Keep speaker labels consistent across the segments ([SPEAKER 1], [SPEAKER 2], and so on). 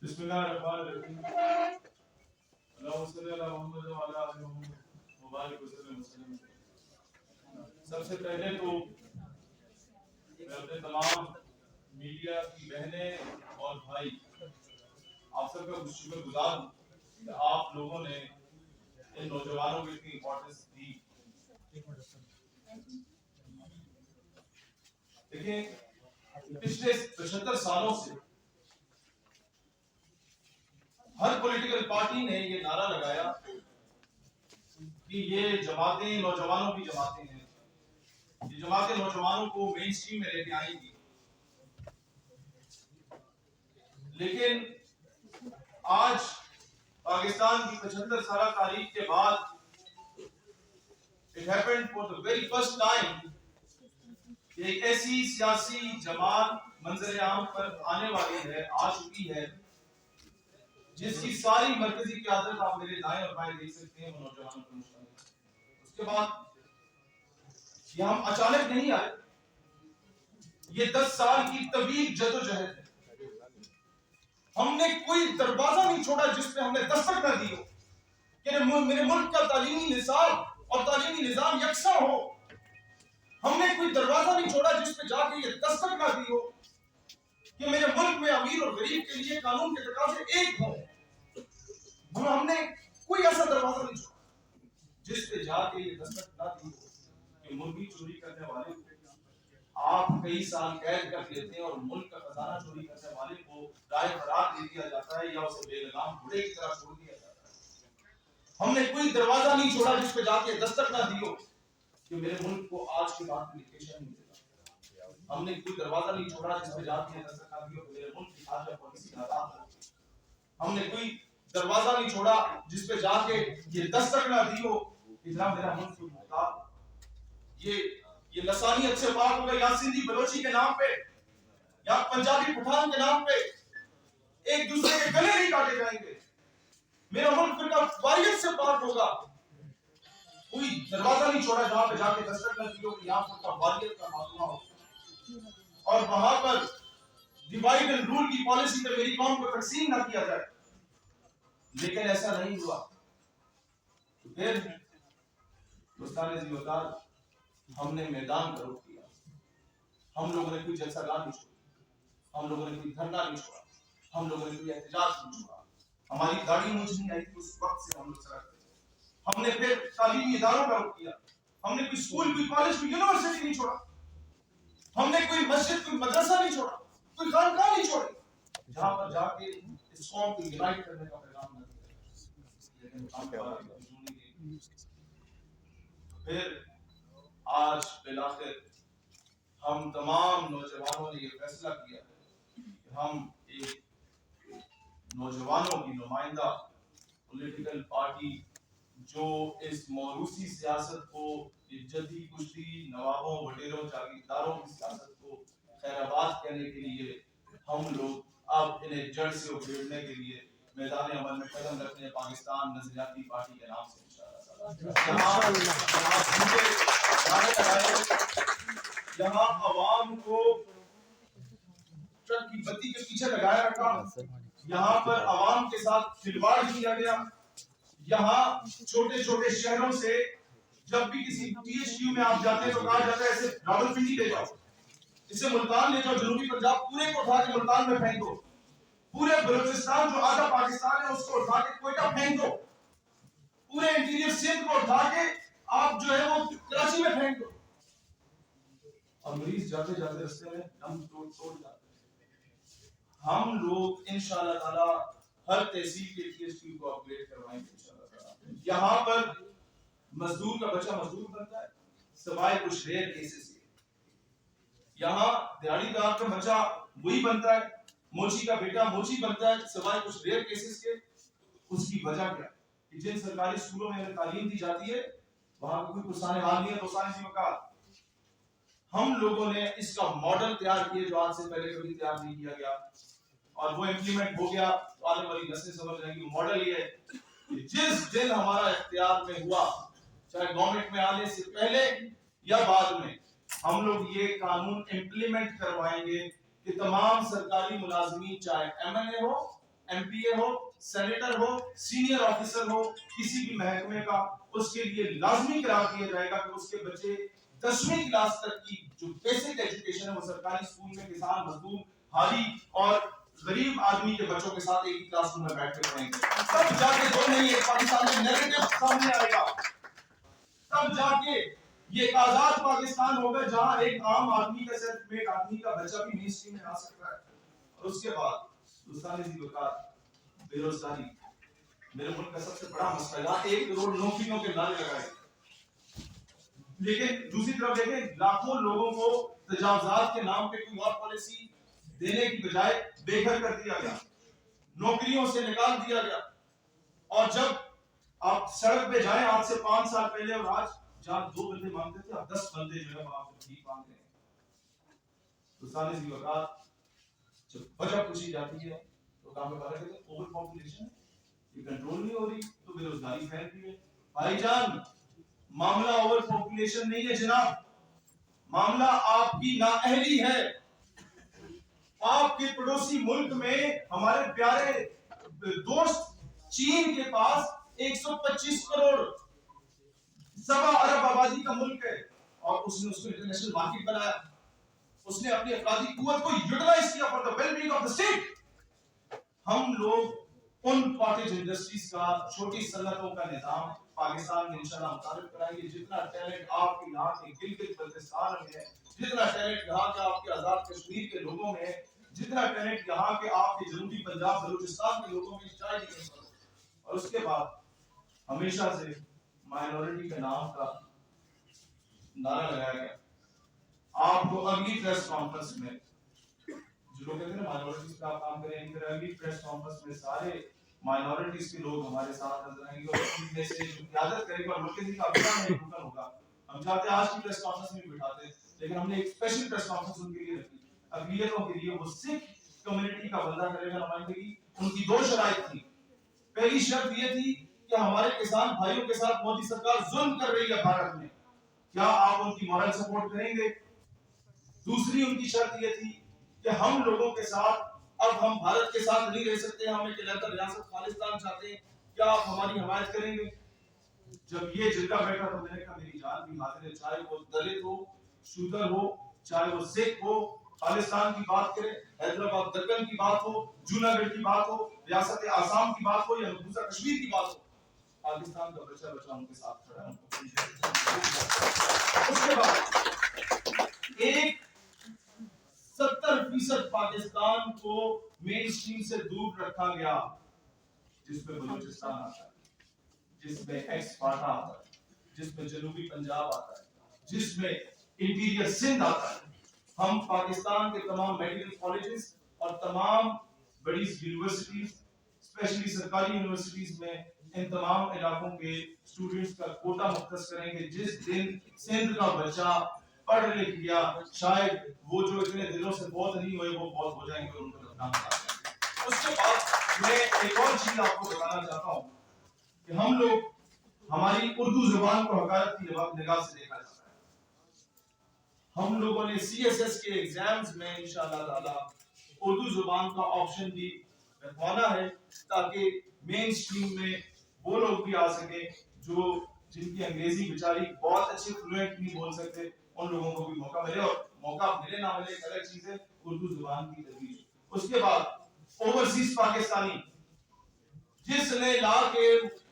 [SPEAKER 1] بسم اللہ الرحمن الرحیم اللہم صلی علی محمد وعلی آل محمد مبارک وسلم. سب سے پہلے تو میں اپنے تمام میڈیا کی بہنیں اور بھائی آپ سب کا شکر گزار ہوں کہ آپ لوگوں نے ان نوجوانوں کو اتنی امپورٹنس دی. دیکھیں پچھلے 75 سالوں سے ہر پولیٹیکل پارٹی نے یہ نعرہ لگایا کہ یہ جماعتیں نوجوانوں کی جماعتیں ہیں, یہ جماعتیں نوجوانوں کو مین سٹریم میں لے کے آئیں گی. لیکن آج پاکستان کی 75 سالہ تاریخ کے بعد it happened for the very first time کہ ایک ایسی سیاسی جماعت منظر عام پر آنے والی ہے, آ چکی ہے, جس کی ساری مرکزی قیادت آپ میرے دائیں اور بائیں دیکھ سکتے ہیں وہ نوجوانوں پر مشتمل ہے. اس کے بعد یہ ہم اچانک نہیں آئے, یہ 10 سال کی طویل جدوجہد ہے. ہم نے کوئی دروازہ نہیں چھوڑا جس پہ ہم نے دستک نہ دی ہو کہ میرے ملک کا تعلیمی نصاب اور تعلیمی نظام یکساں ہو. ہم نے کوئی دروازہ نہیں چھوڑا جس پہ جا کے یہ دستک نہ دی ہو کہ میرے ملک میں امیر اور غریب کے لیے قانون کے تقاضے ایک ہوں. ہم نے کوئی ایسا دروازہ نہیں چھوڑا جس پہ جا کے یہ دستک نہ دی ہو کہ مرغی چوری کرنے والے آپ کئی سال قید کر دیتے ہیں اور ملک کا خزانہ چوری کرنے والے کو رائے فرار دے دیا جاتا ہے یا اسے بے لگام گھوڑے کی طرح چھوڑ دیا جاتا ہے. ہم نے کوئی دروازہ نہیں چھوڑا جس پہ جا کے دستک نہ دی ہو کہ میرے ملک کو آج کے بعد کمیونیکیشن نہیں دیتا. ہم نے کوئی دروازہ نہیں چھوڑا جس پہ جا کے دستک نہ دی ہو کہ میرے ملک کی خارجہ پالیسی ناکام ہو. ہم نے کوئی دروازہ نہیں چھوڑا جس پہ جا کے یہ دستک نہ دی ہو کہ جناب میرا ملک کوئی محتاج ہو. یہ لسانیت سے پاک ہوگا یا سندھی بلوچی کے نام پہ یا پنجابی پٹھان کے نام پہ ایک دوسرے کے گلے نہیں کاٹے جائیں گے. میرا ملک فرقہ واریت سے پاک ہوگا. کوئی دروازہ نہیں چھوڑا جہاں پہ جا کے دستک نہ دی ہو کہ یہاں فرقہ واریت کا خاتمہ ہو اور وہاں پر ڈیوائڈ اینڈ رول کی پالیسی پہ میری قوم کو تقسیم نہ کیا جائے. لیکن ایسا نہیں ہوا. پھر دوستان عزیز وقار ہم نے میدان کا رخ کیا. ہم لوگوں نے کوئی جلسہ گاہ نہیں چھوڑا, ہم لوگوں نے کوئی دھرنا نہیں چھوڑا, ہم لوگوں نے کوئی احتجاج نہیں چھوڑا. ہماری داڑھی مونچھ نہیں آئی تھی اس وقت سے ہم لوگ سڑک پہ. ہم نے پھر تعلیمی اداروں کا رخ کیا. ہم نے کوئی اسکول, کوئی کالج, کوئی یونیورسٹی نہیں چھوڑا. ہم نے کوئی مسجد, کوئی مدرسہ نہیں چھوڑا, کوئی خانقاہ نہیں چھوڑی جہاں پر جا کے اس قوم کو یونائٹ کرنے کا پیغام نہ دیا. پھر آج بالآخر ہم تمام نوجوانوں نے یہ فیصلہ کیا کہ ہم ایک نوجوانوں کی نمائندہ پولیٹیکل پارٹی جو اس موروثی سیاست کو, جدی کشتی نوابوں, وڈیروں, جاگیرداروں کی سیاست کو خیر آباد کرنے کے لیے ہم لوگ اب انہیں جڑ سے اکھیڑنے کے لیے میدان عمل میں قدم رکھتے ہیں پاکستان نظریاتی پارٹی کے نام سے یہاں عوام کو ٹرک کی بتی کے پیچھے لگایا رکھا, یہاں پر عوام کے ساتھ کھلواڑ کیا گیا. یہاں چھوٹے چھوٹے شہروں سے جب بھی کسی ٹی ایچ کیو میں آپ جاتے ہیں تو کہا جاتا ہے ایسے راولپنڈی لے جاؤ, اسے ملتان لے جاؤ, جنوبی پنجاب پورے کو اٹھا کے ملتان میں پھینک دو, پورے بلوچستان جو آدھا پاکستان ہے اس کو اٹھا کے کوئٹہ پھینک دو, پورے انٹیریئر سندھ کو اٹھا کے آپ جو ہے وہ کراچی میں پھینک دو. اور مریض جاتے جاتے رستے میں دم توڑ جاتے ہیں. ہم لوگ انشاءاللہ تعالی ہر تحصیل کے ٹی ایچ کیو کو اپ گریڈ کروائیں گے انشاءاللہ تعالی. یہاں پر مزدور کا بچہ مزدور بنتا ہے سوائے کچھ ریئر کیسز کے. یہاں دیہڑی دار کا بچہ وہی بنتا ہے, موچی کا بیٹا موچی بنتا ہے سوائے کچھ ریئر کیسز کے. اس کی وجہ کیا ہے؟ جن سرکاری اسکولوں میں تعلیم دی جاتی ہے وہاں کوئی پرسانے حال نہیں ہے. دوستان عزیز وقار ہم لوگوں نے اس کا ماڈل تیار کیے جو آج سے پہلے کبھی تیار نہیں کیا گیا اور وہ امپلیمنٹ ہو گیا. تو آنے والی نسلیں سمجھ رہے ہیں کہ ماڈل یہ ہے کہ جس دن ہمارا اختیار میں ہوا, چاہے گورنمنٹ میں آنے سے پہلے یا بعد میں, ہم لوگ یہ قانون امپلیمنٹ کروائیں گے کہ تمام سرکاری ملازمین چاہے ایم این اے ہو, MPA ہو, سینیٹر ہو, سینئر آفیسر ہو, کسی بھی محکمے کا, اس کے لیے لازمی قرار دیا جائے گا کہ اس کے بچے 10ویں کلاس تک کی جو بیسک ایجوکیشن ہے وہ سرکاری اسکول میں کسان, مزدور, حالی اور غریب آدمی کے بچوں کے ساتھ ایک ہی کلاس روم میں بیٹھ کے پڑھیں گے. تب جا کے جو نہیں ہے پاکستان میں نیریٹو سامنے آئے گا, تب جا کے یہ ایک آزاد پاکستان ہوگا جہاں ایک عام آدمی کا, صرف ایک آدمی کا بچہ بھی مین اسٹریم میں آ سکتا ہے. اور اس کے بعد دوستان ذی وقار بے روزگاری میرے ملک کا سب سے بڑا مسئلہ ہے. 1 کروڑ نوکریوں کے نعرے لگائے, لیکن دوسری طرف دیکھیں لاکھوں لوگوں کو تجاوزات کے نام پہ کوئی اور پالیسی دینے کی بجائے بے گھر کر دیا گیا, نوکریوں سے نکال دیا گیا. اور جب آپ سڑک پہ جائیں آج سے 5 سال پہلے اور آج جہاں 2 بندے مانگتے تھے اب 10 بندے جو ہے وہاں پر ٹھیک مانگ رہے ہیں. دوستان ذی وقار جب وجہ پوچھی جاتی ہے تو کہاں پہ بات کرتے ہیں اوور پاپولیشن, یہ کنٹرول نہیں ہو رہی تو بے روزگاری پھیل رہی ہے. بھائی جان معاملہ اوور پاپولیشن نہیں ہے جناب, معاملہ آپ کی نااہلی ہے. آپ کے پڑوسی ملک میں ہمارے پیارے دوست چین کے پاس 125 کروڑ 7 ارب آبادی کا ملک ہے اور اس نے اس کو انٹرنیشنل مارکیٹ بنایا. اس نے اپنی افرادی قوت کو یوٹیلائز کیا for the well being of the state. ہم لوگ ان کاٹیج انڈسٹریز کا, چھوٹی صنعتوں کا نظام پاکستان میں انشاءاللہ متعارف کرائیں گے. جتنا ٹیلنٹ آپ کے یہاں کے گلگت بلتستان میں ہے, جتنا ٹیلنٹ یہاں کے آپ کے آزاد کشمیر کے لوگوں میں ہے, جتنا ٹیلنٹ یہاں کے آپ کے جنوبی پنجاب بلوچستان کے لوگوں میں شاید نہیں کرو. اور اس کے بعد ہمیشہ سے مائنورٹی کے نام کا نعرہ لگایا گیا. آپ کو اگلی پریس کانفرنس میں جو لوگ کہتے ہیں مائنورٹیز کا آپ کام کریں, پھر اگلی پریس کانفرنس میں سارے مائنورٹیز کے لوگ ہمارے ساتھ نظر آئیں گے اور ان میں سے جو قیادت کرے گا مرکزی کابینہ میں ایک رکن ہوگا. ہم چاہتے ہیں آج کی پریس کانفرنس میں بھی بٹھاتے ہیں, لیکن ہم نے ایک اسپیشل پریس کانفرنس ان کے لیے رکھی. اقلیتوں کے لیے وہ سکھ کمیونٹی کا بندہ کرے گا نمائندگی. ان کی 2 شرائط تھی. پہلی شرط یہ تھی کہ ہمارے کسان بھائیوں کے ساتھ مودی سرکار ظلم کر رہی ہے بھارت میں, کیا آپ ان کی مورل سپورٹ کریں گے؟ دوسری ان کی شرط یہ تھی کہ ہم لوگوں کے ساتھ اب ہم بھارت کے ساتھ نہیں رہ سکتے, ہم ایک علیحدہ ریاست خالصتان چاہتے ہیں, کیا آپ ہماری حمایت کریں گے؟ جب یہ جرگہ بیٹھا تو میں نے کہا میری جان بھی حاضر ہے, چاہے وہ دلت ہو, شودر ہو, چاہے وہ سکھ ہو, خالصتان کی بات کرے, حیدرآباد دکن کی بات ہو, جوناگڑھ کی بات ہو, ریاست آسام کی بات ہو یا مقبوضہ کشمیر کی بات ہو, پاکستان کا بچہ بچہ ان کے ساتھ کھڑا ہے. اس کے بعد ایک 70% پاکستان کو مین اسٹریم سے دور رکھا گیا, جس میں بلوچستان آتا ہے, جس میں ایکس فاٹا آتا ہے, جس میں جنوبی پنجاب آتا ہے, جس میں انٹیریئر سندھ آتا ہے. ہم پاکستان کے تمام میڈیکل کالجز اور تمام بڑی یونیورسٹیز, اسپیشلی سرکاری یونیورسٹیز میں ان تمام علاقوں کے اسٹوڈنٹس کا کوٹا مختص کریں گے. جس دن سندھ کا بچہ پڑھ لکھ گیا, شاید وہ جو اتنے دنوں سے بہت نہیں ہوئے وہ بہت ہو جائیں گے اور ان کو نام بتا دیں گے. اس کے بعد میں ایک اور چیز آپ کو بتانا چاہتا ہوں کہ ہم لوگ ہماری اردو زبان کو حقارت کی نگاہ سے دیکھا جاتا ہے. ہم لوگوں نے CSS کے ایگزامز میں انشاءاللہ تعالی اردو زبان کا آپشن بھی رکھوانا ہے تاکہ مین اسٹریم میں وہ لوگ بھی آ سکیں جو جن کی انگریزی بیچاری بہت اچھی فلوئنٹ نہیں بول سکتے, ان لوگوں کو بھی موقع ملے. اور موقع ملے نہ ملے ایک الگ چیز ہے, اردو زبان کی ترویج. اس کے بعد اوورسیز پاکستانی جس نے لا کے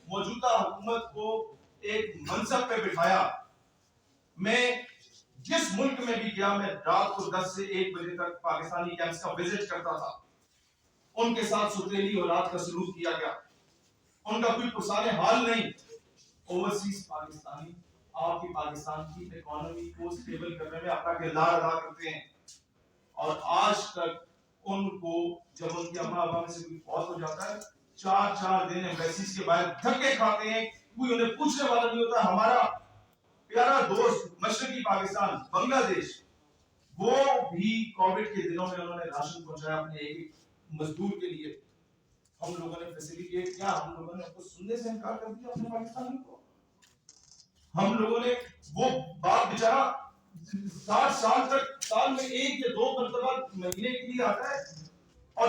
[SPEAKER 1] موجودہ حکومت کو ایک منصب پہ بٹھایا, میں جس ملک میں بھی گیا میں رات کو 10 سے 1 بجے تک پاکستانی کیمپس کا وزٹ کرتا تھا. ان کے ساتھ ستیلی اولاد کا سلوک کیا گیا, ان کا کوئی پرسان حال نہیں. اوورسیز پاکستانی آپ کی پاکستان کی اکانومی کو سٹیبل کرنے میں اپنا کردار ادا کرتے ہیں, اور آج تک ان کو جب ان کی اماں ابا میں سے کوئی فوت ہو جاتا ہے 4 دن ایمبیسیز کے باہر دھکے کھاتے ہیں, کوئی انہیں پوچھنے والا نہیں ہوتا. ہمارا پیارا دوست مشرقی پاکستان بنگلہ دیش, وہ بھی کووڈ کے دنوں میں انہوں نے راشن پہنچایا اپنے ایک مزدور کے لیے. ہم لوگوں نے فیسیلیٹیٹ کیا, ہم لوگوں نے اس کو سننے سے انکار کر دیا اپنے پاکستانی کو. ہم لوگوں نے وہ باپ بیچارہ 60 سال تک سال میں 1 یا 2 مرتبہ مہینے کے لیے آتا ہے, اور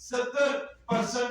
[SPEAKER 1] 70%